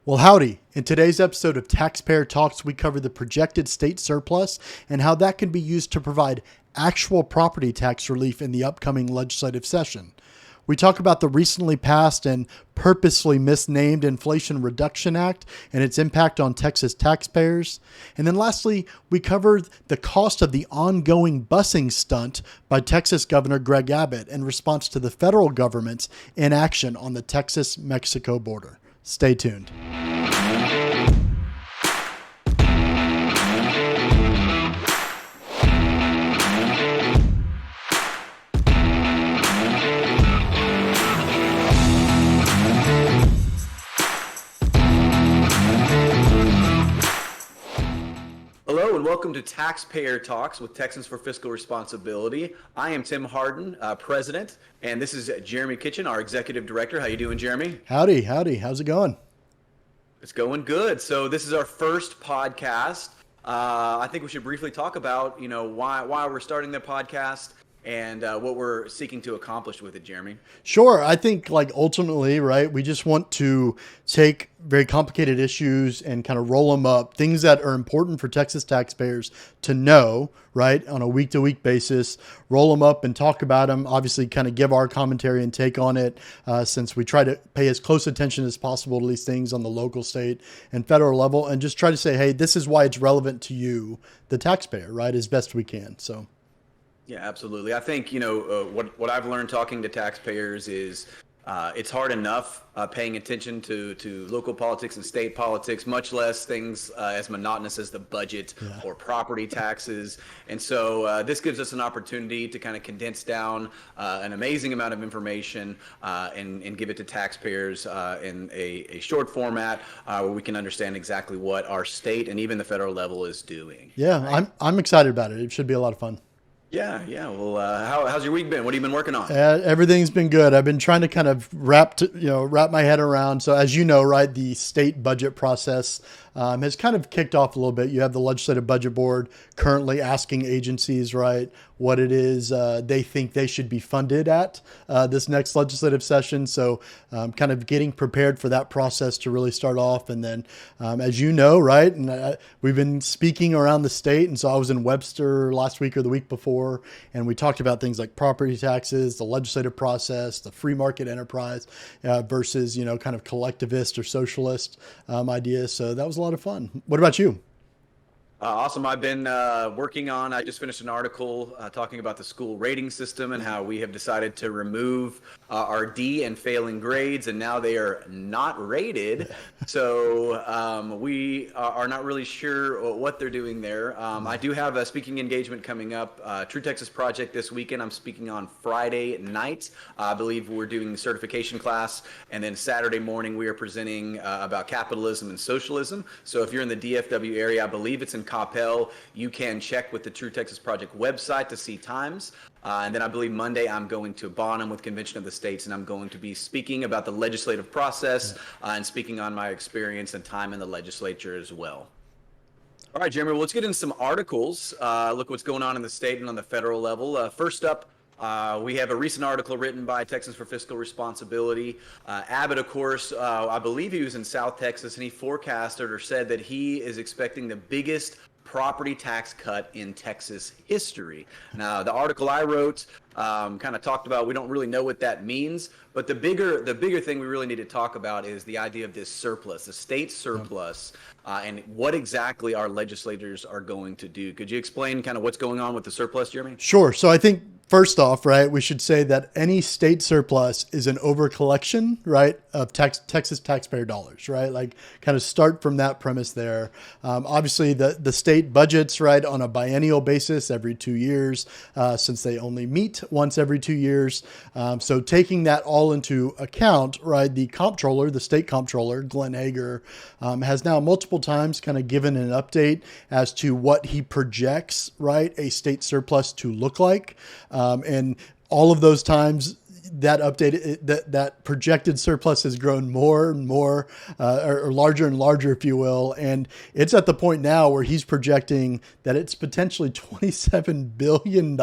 Well, howdy. In today's episode of Taxpayer Talks, we cover the projected state surplus and how that can be used to provide actual property tax relief in the upcoming legislative session. We talk about the recently passed and purposely misnamed Inflation Reduction Act and its impact on Texas taxpayers. And then lastly, we cover the cost of the ongoing busing stunt by Texas Governor Greg Abbott in response to the federal government's inaction on the Texas-Mexico border. Stay tuned. Hello and welcome to Taxpayer Talks with Texans for Fiscal Responsibility. I am 𝗧𝗔𝗫𝗣𝗏, President, and this is Jeremy Kitchen, our Executive Director. How you doing, Jeremy? Howdy. How's it going? It's going good. So this is our first podcast. I think we should briefly talk about, why we're starting the podcast and what we're seeking to accomplish with it, Jeremy. Sure. I think ultimately, right, we just want to take very complicated issues and kind of roll them up, things that are important for Texas taxpayers to know, right, on a week-to-week basis, roll them up and talk about them, obviously kind of give our commentary and take on it, since we try to pay as close attention as possible to these things on the local, state, and federal level, and just try to say, hey, this is why it's relevant to you, the taxpayer, right, as best we can. So. Yeah, absolutely. I think, what I've learned talking to taxpayers is it's hard enough paying attention to local politics and state politics, much less things as monotonous as the budget or property taxes. And so this gives us an opportunity to kind of condense down an amazing amount of information and give it to taxpayers in a short format where we can understand exactly what our state and even the federal level is doing. Yeah, right? I'm excited about it. It should be a lot of fun. Yeah. Well, how's your week been? What have you been working on? Everything's been good. I've been trying to kind of wrap my head around. So as you know, right, the state budget process has kind of kicked off a little bit. You have the Legislative Budget Board currently asking agencies, right, what it is they think they should be funded at this next legislative session. So kind of getting prepared for that process to really start off. And then, as you know, right, and we've been speaking around the state. And so I was in Webster last week or the week before, and we talked about things like property taxes, the legislative process, the free market enterprise versus, kind of collectivist or socialist ideas. So that was a lot of fun. What about you? Awesome. I've been working on, I just finished an article talking about the school rating system and how we have decided to remove our D and failing grades, and now they are not rated. So we are not really sure what they're doing there. I do have a speaking engagement coming up, True Texas Project this weekend. I'm speaking on Friday night. I believe we're doing the certification class, and then Saturday morning we are presenting about capitalism and socialism. So if you're in the DFW area, I believe it's in Coppell, you can check with the True Texas Project website to see times. And then I believe Monday I'm going to Bonham with Convention of the States, and I'm going to be speaking about the legislative process and speaking on my experience and time in the legislature as well. All right, Jeremy, well, let's get into some articles. Look what's going on in the state and on the federal level. First up, we have a recent article written by Texans for Fiscal Responsibility. Abbott, of course, I believe he was in South Texas, and he forecasted or said that he is expecting the biggest property tax cut in Texas history. Now, the article I wrote kind of talked about, we don't really know what that means, but the bigger thing we really need to talk about is the idea of this surplus, the state surplus, and what exactly our legislators are going to do. Could you explain kind of what's going on with the surplus, Jeremy? Sure. So I think first off, right, we should say that any state surplus is an overcollection, right, of Texas taxpayer dollars, right? Like kind of start from that premise there. Obviously, the state budgets, right, on a biennial basis every 2 years, since they only meet once every 2 years. So taking that all into account, right, the state comptroller, Glenn Hager, has now multiple times kind of given an update as to what he projects, right, a state surplus to look like. And all of those times, that update, that projected surplus has grown more and more, or larger and larger, if you will. And it's at the point now where he's projecting that it's potentially $27 billion,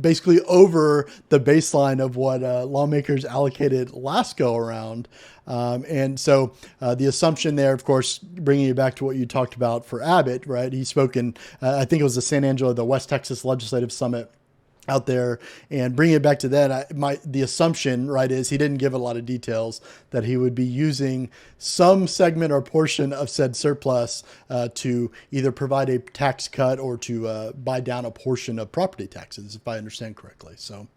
basically over the baseline of what lawmakers allocated last go around. And so the assumption there, of course, bringing you back to what you talked about for Abbott, right? He spoke in, I think it was the West Texas Legislative Summit out there, and bringing it back to that, the assumption, right, is he didn't give a lot of details that he would be using some segment or portion of said surplus to either provide a tax cut or to buy down a portion of property taxes, if I understand correctly. So.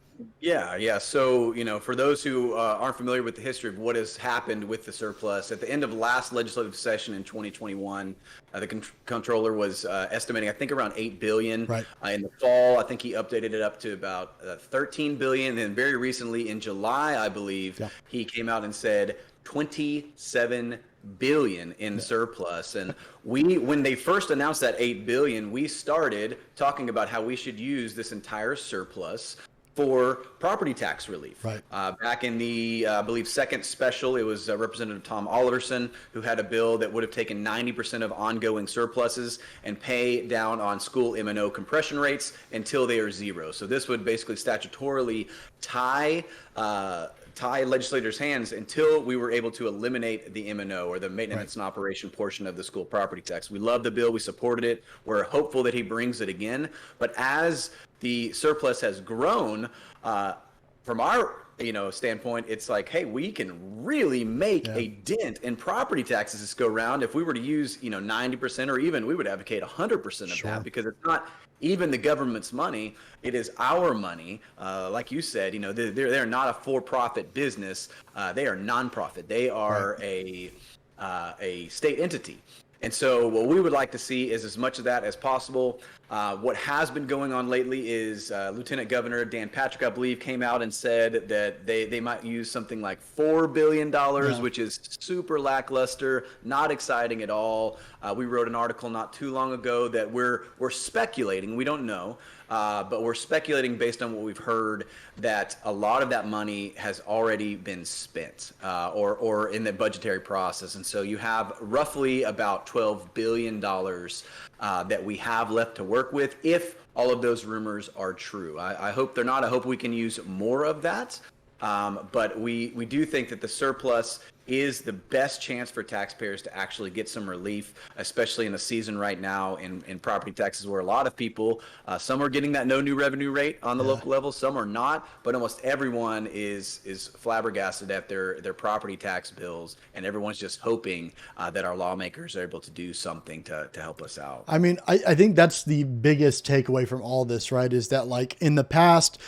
Yeah. So, for those who aren't familiar with the history of what has happened with the surplus, at the end of last legislative session in 2021, the comptroller was estimating, I think, around $8 billion. Right. In the fall, I think he updated it up to about $13 billion. And very recently, in July, I believe, he came out and said $27 billion in surplus. And when they first announced that $8 billion, we started talking about how we should use this entire surplus for property tax relief. Right. Back in the, I believe, second special, it was Representative Tom Oliverson who had a bill that would have taken 90% of ongoing surpluses and pay down on school M&O compression rates until they are zero. So this would basically statutorily tie legislators' hands until we were able to eliminate the M&O, or the maintenance and operation portion of the school property tax. We love the bill. We supported it. We're hopeful that he brings it again. But as the surplus has grown, from our standpoint, it's like, hey, we can really make a dent in property taxes this go round if we were to use 90%, or even we would advocate 100% of that, because it's not even the government's money, it is our money. Like you said, they're not a for-profit business. They are nonprofit. They are a state entity. And so what we would like to see is as much of that as possible. What has been going on lately is Lieutenant Governor Dan Patrick, I believe, came out and said that they might use something like $4 billion, which is super lackluster, not exciting at all. We wrote an article not too long ago that we're speculating, we don't know, but we're speculating based on what we've heard, that a lot of that money has already been spent or in the budgetary process. And so you have roughly about $12 billion that we have left to work with if all of those rumors are true. I hope they're not. I hope we can use more of that. But we do think that the surplus is the best chance for taxpayers to actually get some relief, especially in a season right now in property taxes where a lot of people, some are getting that no new revenue rate on the local level, some are not, but almost everyone is flabbergasted at their property tax bills, and everyone's just hoping that our lawmakers are able to do something to help us out. I mean, I think that's the biggest takeaway from all this, right? Is that, like, in the past,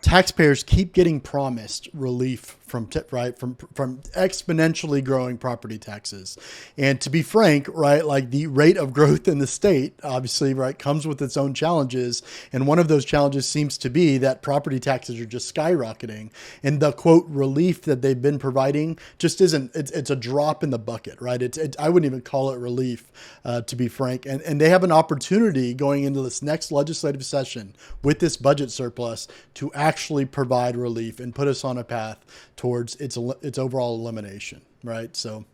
taxpayers keep getting promised relief from exponentially growing property taxes. And to be frank, right, like, the rate of growth in the state, obviously, right, comes with its own challenges. And one of those challenges seems to be that property taxes are just skyrocketing. And the quote relief that they've been providing just isn't, it's a drop in the bucket, right? I wouldn't even call it relief, to be frank. And they have an opportunity going into this next legislative session with this budget surplus to actually provide relief and put us on a path towards its overall elimination, right? So,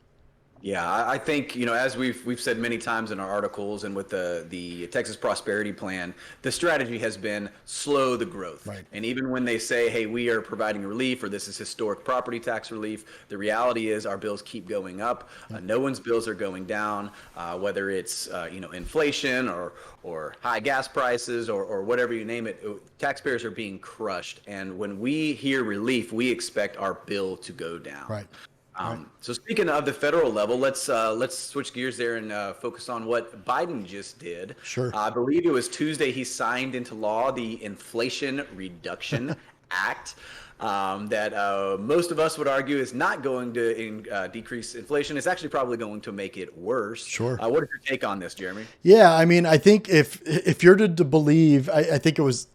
yeah, I think, as we've said many times in our articles and with the Texas Prosperity Plan, the strategy has been slow the growth. Right. And even when they say, hey, we are providing relief, or this is historic property tax relief, the reality is our bills keep going up. No one's bills are going down, whether it's inflation or high gas prices or whatever you name it. Taxpayers are being crushed, and when we hear relief, we expect our bill to go down. Right. So speaking of the federal level, let's switch gears there and focus on what Biden just did. Sure. I believe it was Tuesday he signed into law the Inflation Reduction Act that most of us would argue is not going to decrease inflation. It's actually probably going to make it worse. Sure. What is your take on this, Jeremy? Yeah, I mean, I think if you're to believe, I think it was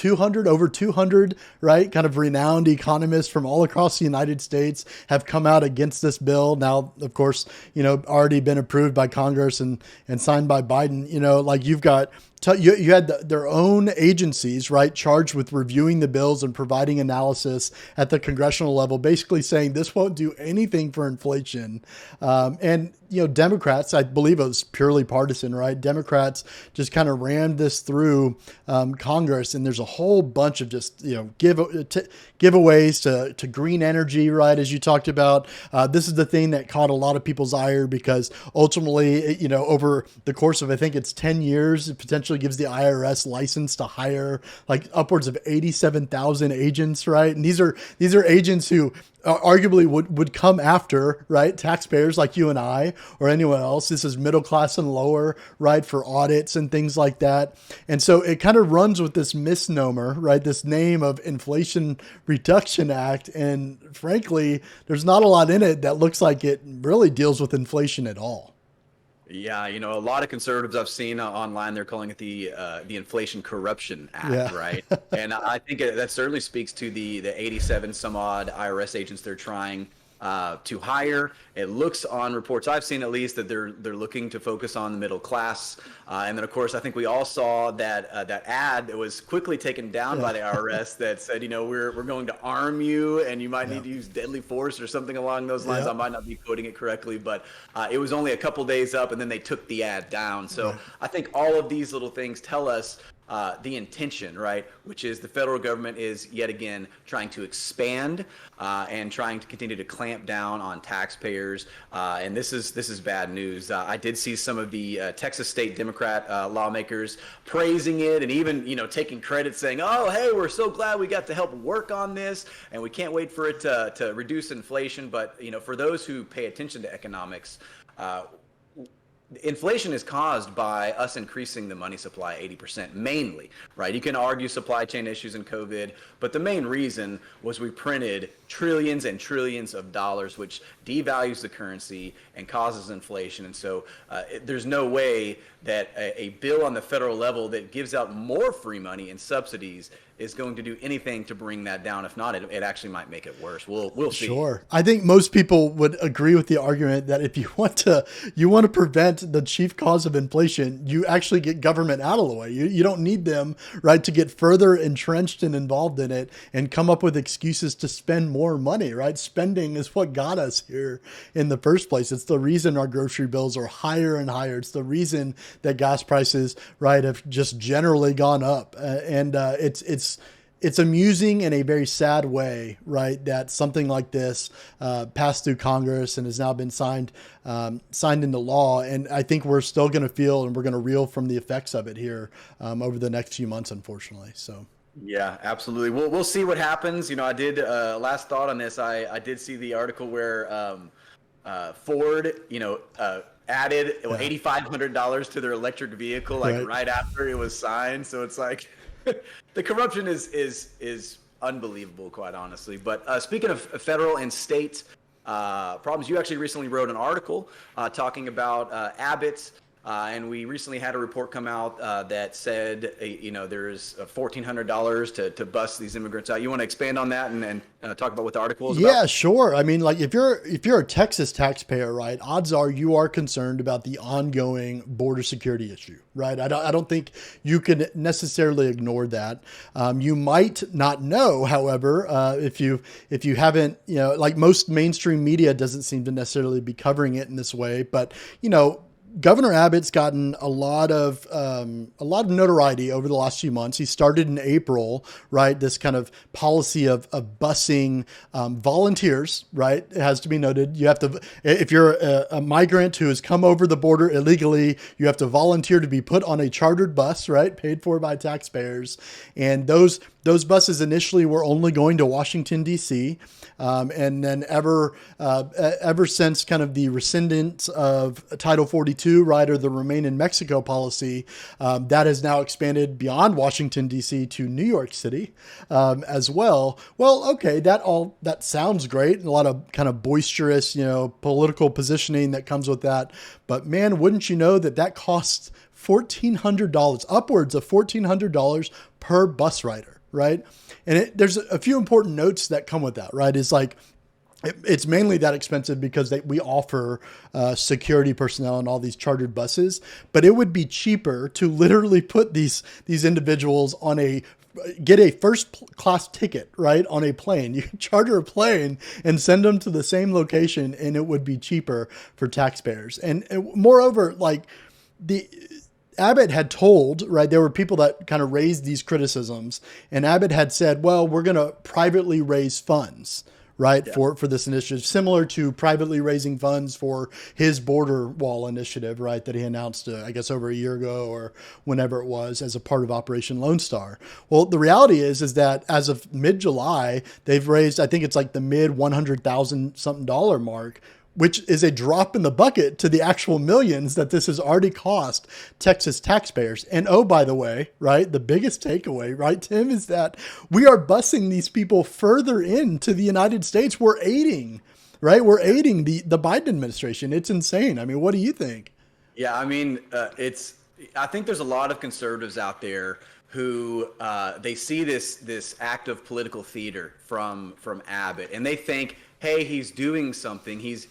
over 200, right, kind of renowned economists from all across the United States have come out against this bill. Now, of course, already been approved by Congress and signed by Biden. Like, you've got You had their own agencies, right, charged with reviewing the bills and providing analysis at the congressional level, basically saying this won't do anything for inflation. And Democrats, I believe it was purely partisan, right? Democrats just kind of rammed this through Congress, and there's a whole bunch of just giveaways to green energy, right? As you talked about, this is the thing that caught a lot of people's ire because ultimately, over the course of I think it's 10 years, it potentially gives the IRS license to hire like upwards of 87,000 agents, right? And these are agents who arguably would come after, right, taxpayers like you and I or anyone else. This is middle class and lower, right, for audits and things like that. And so it kind of runs with this misnomer, right, this name of Inflation Reduction Act. And frankly, there's not a lot in it that looks like it really deals with inflation at all. Yeah, a lot of conservatives I've seen online, they're calling it the Inflation Corruption Act, right? And I think that certainly speaks to the 87 some odd IRS agents they're trying to hire. It looks on reports I've seen at least that they're looking to focus on the middle class. And then of course I think we all saw that ad that was quickly taken down by the IRS that said, we're going to arm you and you might need to use deadly force or something along those lines. I might not be quoting it correctly, but it was only a couple days up and then they took the ad down. So I think all of these little things tell us the intention, right, which is the federal government is yet again trying to expand and trying to continue to clamp down on taxpayers. And this is bad news. I did see some of the Texas state Democrat lawmakers praising it and even, taking credit saying, oh, hey, we're so glad we got to help work on this and we can't wait for it to reduce inflation. But, for those who pay attention to economics, inflation is caused by us increasing the money supply 80% mainly, right? You can argue supply chain issues and COVID, but the main reason was we printed trillions and trillions of dollars, which devalues the currency and causes inflation. And so there's no way that a bill on the federal level that gives out more free money and subsidies is going to do anything to bring that down. If not, it actually might make it worse. We'll see. Sure. I think most people would agree with the argument that if you want to prevent the chief cause of inflation, you actually get government out of the way. You don't need them, right, to get further entrenched and involved in it and come up with excuses to spend more money, right? Spending is what got us here in the first place. It's the reason our grocery bills are higher and higher. It's the reason that gas prices, right, have just generally gone up. It's amusing in a very sad way, right, that something like this passed through Congress and has now been signed into law. And I think we're still going to feel and we're going to reel from the effects of it here over the next few months, unfortunately. So. Yeah, absolutely. We'll see what happens. I did last thought on this. I did see the article where Ford, added $8,500 to their electric vehicle right after it was signed. So it's like the corruption is unbelievable, quite honestly. But speaking of federal and state problems, you actually recently wrote an article talking about Abbott. And we recently had a report come out that said, there's $1,400 to bust these immigrants out. You want to expand on that and talk about what the article is about? Yeah, sure. I mean, like if you're a Texas taxpayer, right, odds are you are concerned about the ongoing border security issue, right? I don't think you can necessarily ignore that. You might not know, however, if you haven't, like most mainstream media doesn't seem to necessarily be covering it in this way, but Governor Abbott's gotten a lot of notoriety over the last few months. He started in April, right? This kind of policy of busing volunteers, right? It has to be noted. You have to, if you're a migrant who has come over the border illegally, you have to volunteer to be put on a chartered bus, right? Paid for by taxpayers. And those buses initially were only going to Washington, D.C. And then ever since kind of the rescindance of Title 42, right, or the Remain in Mexico policy, that has now expanded beyond Washington, D.C. to New York City as well. Well, okay, that sounds great. And a lot of kind of boisterous, political positioning that comes with that. But man, wouldn't you know that costs $1,400, upwards of $1,400 per bus rider, right? And there's a few important notes that come with that, right? It's like, It's mainly that expensive because we offer security personnel on all these chartered buses, but it would be cheaper to literally put these individuals on get a first class ticket, right, on a plane. You can charter a plane and send them to the same location, and it would be cheaper for taxpayers. And moreover, like the Abbott had told, right, there were people that kind of raised these criticisms, and Abbott had said, well, we're going to privately raise funds, right, for this initiative, similar to privately raising funds for his border wall initiative, right, that he announced, I guess, over a year ago or whenever it was as a part of Operation Lone Star. Well, the reality is that as of mid-July, they've raised, I think it's like the mid $100,000 something dollar mark, which is a drop in the bucket to the actual millions that this has already cost Texas taxpayers. And oh, by the way, right, the biggest takeaway, right, Tim, is that we are busing these people further into the United States. We're aiding, right? We're aiding the Biden administration. It's insane. I mean, what do you think? Yeah, I mean, I think there's a lot of conservatives out there who they see this act of political theater from Abbott, and they think, hey, he's doing something. He's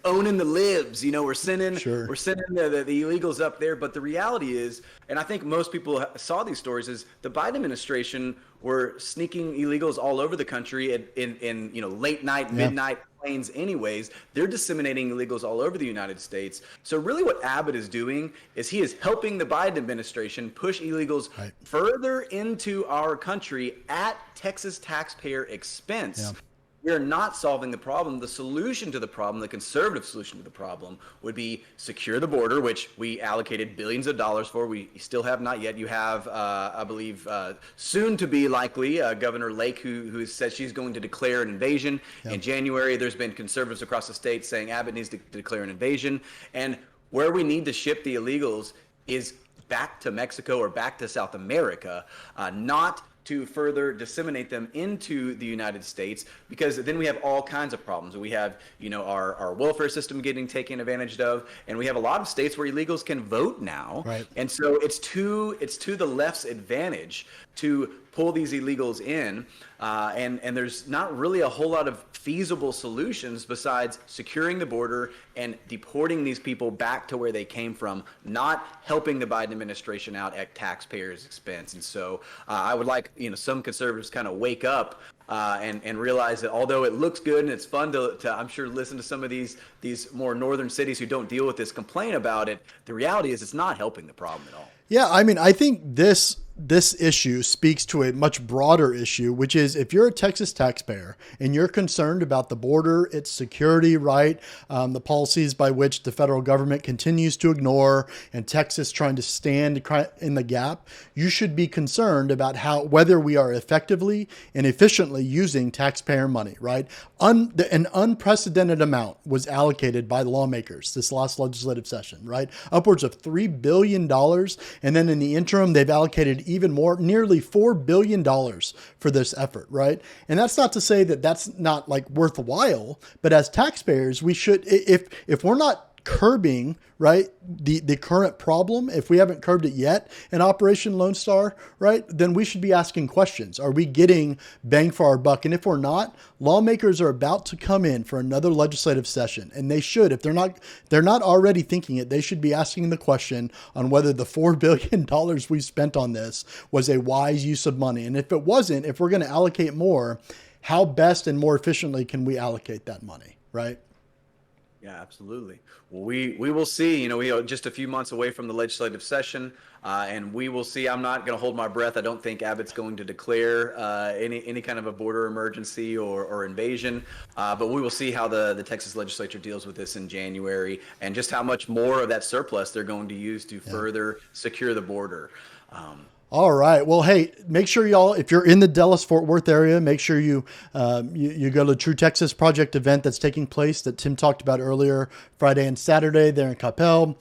owning the libs. We're sending the illegals up there. But the reality is, and I think most people saw these stories, is the Biden administration were sneaking illegals all over the country in late night, midnight planes. Anyways, they're disseminating illegals all over the United States. So really, what Abbott is doing is he is helping the Biden administration push illegals further into our country at Texas taxpayer expense. Yeah. We're not solving the problem. The solution to the problem, the conservative solution to the problem, would be secure the border, which we allocated billions of dollars for. We still have not yet. You have, I believe, soon to be likely Governor Lake, who says she's going to declare an invasion in January. There's been conservatives across the state saying Abbott needs to declare an invasion. And where we need to ship the illegals is back to Mexico or back to South America, not to further disseminate them into the United States, because then we have all kinds of problems. We have, our welfare system getting taken advantage of, and we have a lot of states where illegals can vote now. Right. And so it's to the left's advantage to pull these illegals in, and there's not really a whole lot of feasible solutions besides securing the border and deporting these people back to where they came from, not helping the Biden administration out at taxpayers' expense. And so I would like some conservatives kind of wake up and realize that although it looks good and it's fun to I'm sure listen to some of these more northern cities who don't deal with this complain about it, the reality is it's not helping the problem at all. Yeah, I mean, I think this issue speaks to a much broader issue, which is if you're a Texas taxpayer and you're concerned about the border, its security, right, the policies by which the federal government continues to ignore and Texas trying to stand in the gap, you should be concerned about whether we are effectively and efficiently using taxpayer money, right? An unprecedented amount was allocated by the lawmakers this last legislative session, right? Upwards of $3 billion. And then in the interim, they've allocated even more, nearly $4 billion for this effort, right? And that's not to say that that's not like worthwhile, but as taxpayers, we should, if we're not curbing, right, the current problem, if we haven't curbed it yet in Operation Lone Star, right, then we should be asking questions. Are we getting bang for our buck? And if we're not, lawmakers are about to come in for another legislative session, and they should, if they're not already thinking it, they should be asking the question on whether the $4 billion we spent on this was a wise use of money. And if it wasn't, if we're going to allocate more, how best and more efficiently can we allocate that money, right? Yeah, absolutely. Well, we will see. We are just a few months away from the legislative session, and we will see. I'm not going to hold my breath. I don't think Abbott's going to declare any kind of a border emergency or invasion, but we will see how the Texas legislature deals with this in January and just how much more of that surplus they're going to use to further secure the border. All right. Well, hey, make sure y'all, if you're in the Dallas-Fort Worth area, make sure you go to the True Texas Project event that's taking place that Tim talked about earlier, Friday and Saturday there in Coppell.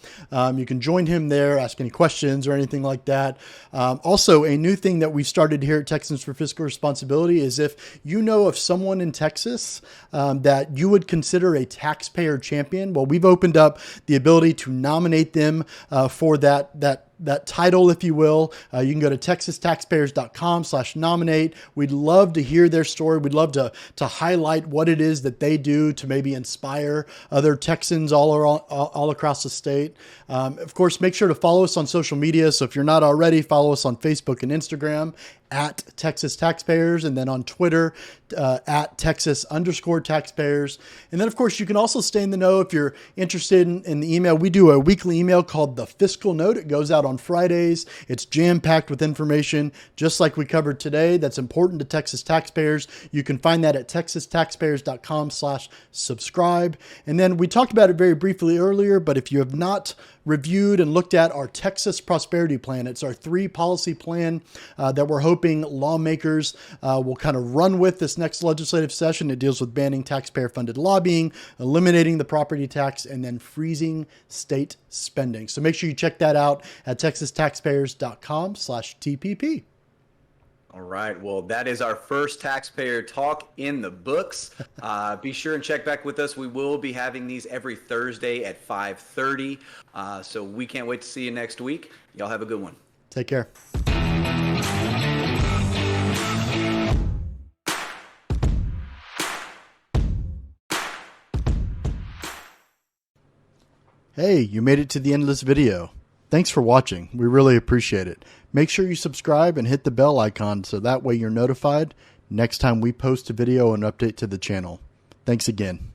You can join him there, ask any questions or anything like that. Also, a new thing that we started here at Texans for Fiscal Responsibility is if you know of someone in Texas that you would consider a taxpayer champion, well, we've opened up the ability to nominate them for that that title, if you will. You can go to texastaxpayers.com/nominate. We'd love to hear their story. We'd love to highlight what it is that they do to maybe inspire other Texans all across the state. Of course, make sure to follow us on social media. So if you're not already, follow us on Facebook and Instagram at Texas Taxpayers, and then on Twitter at Texas_Taxpayers. And then, of course, you can also stay in the know if you're interested in the email. We do a weekly email called the Fiscal Note. It goes out on Fridays. It's jam-packed with information, just like we covered today, that's important to Texas taxpayers. You can find that at texastaxpayers.com/subscribe. And then we talked about it very briefly earlier, but if you have not reviewed and looked at our Texas Prosperity Plan, it's our 3-policy plan that we're hoping lawmakers will kind of run with this next legislative session. It deals with banning taxpayer-funded lobbying, eliminating the property tax, and then freezing state spending. So make sure you check that out at texastaxpayers.com/TPP. All right. Well, that is our first taxpayer talk in the books. Be sure and check back with us. We will be having these every Thursday at 5:30. So we can't wait to see you next week. Y'all have a good one. Take care. Hey, you made it to the end of this video. Thanks for watching. We really appreciate it. Make sure you subscribe and hit the bell icon so that way you're notified next time we post a video and update to the channel. Thanks again.